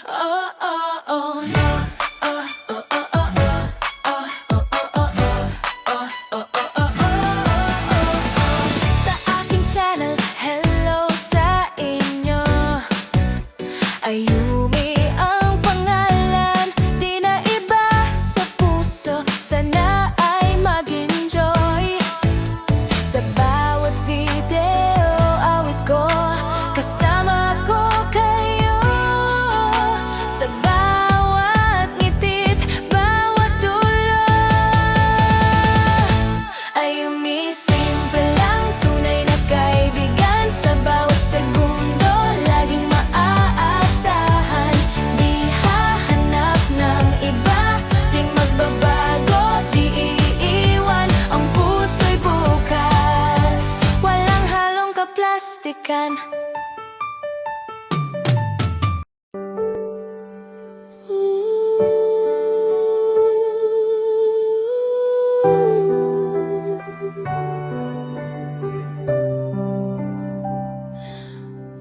Oh, oh, oh, no. Oh, oh, oh, oh, oh. Oh, oh, oh, oh, oh. Oh, oh, oh, oh, oh. Sa aking channel, hello sa inyo. Ayumi ang pangalan, di na iba sa puso. Sana ay mag-enjoy sa bawat video, awit ko. Kasama ko kayo sa bawat ngitit, bawat dulo. Ayumi, simple lang, tunay na kaibigan. Sa bawat segundo, laging maaasahan. Di hahanap ng iba, di magbabago, di iiwan ang puso'y bukas. Walang halong kaplastikan.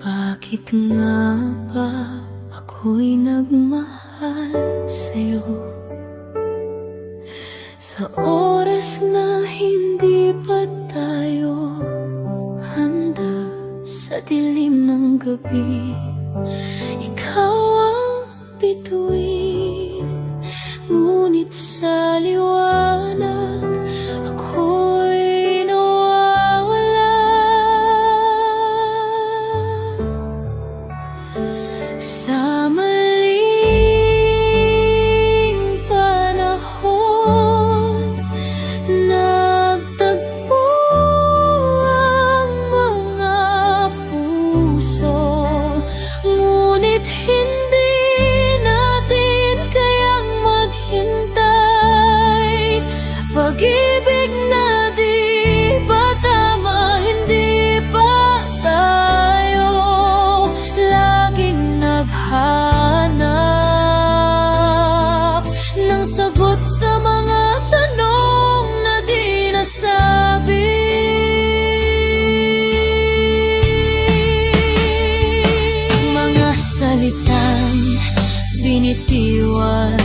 Bakit nga ba ako'y nagmahal sa'yo? Sa oras na hindi pa tayo handa, sa dilim ng gabi, ikaw ang bituin. Ngunit sa liwanag, ako'y nawawala. Sa maling panahon, nagtagpo ang mga puso. Ngunit hindi natin kayang maghintay. Pag-ibig na di ba tama, hindi pa tayo laging naghanap ng sagot sa mga tanong na di nasabi. Mga salitang binitiwan,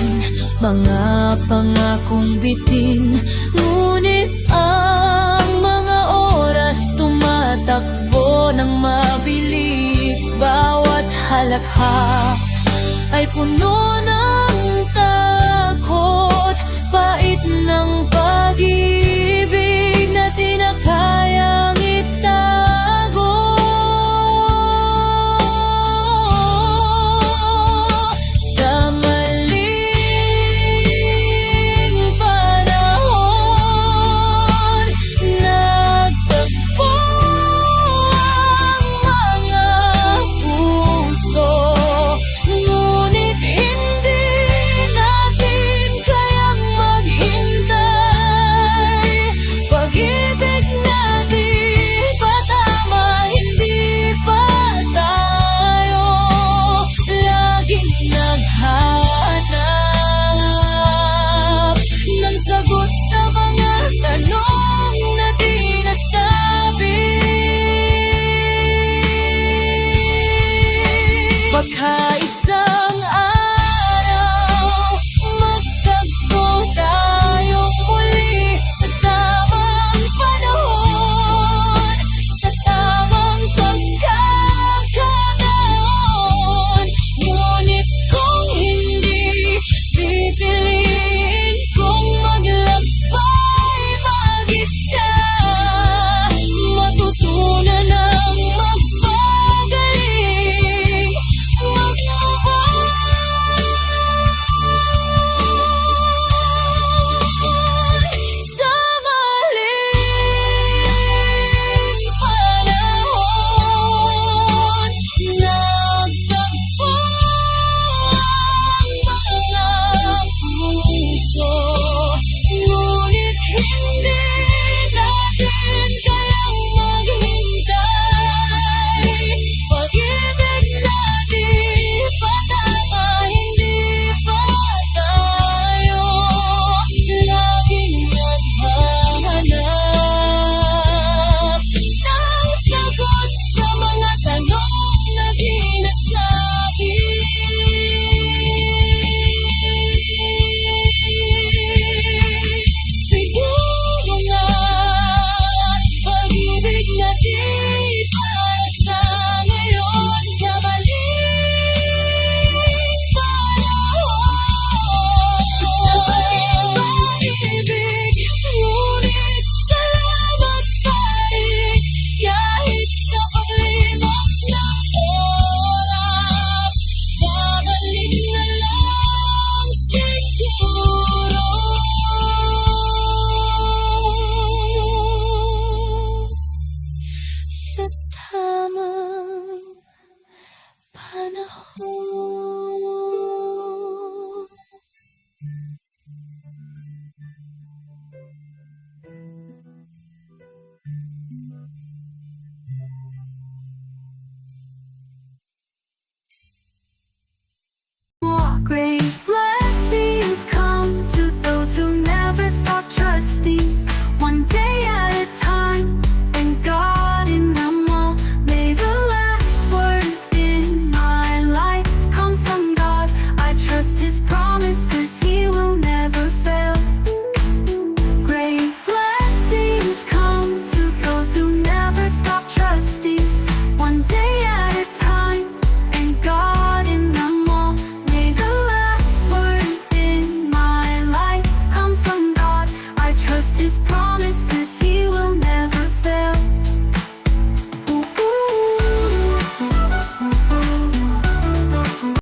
mga pangakong bitin, ngunit ang mga oras tumatakbo ng mabilis. Bawat halakhak ay puno ng takot, pait ng pag-ibig na di na kayang itago. Sa maling panahon, nagtagpo ang mga puso. great.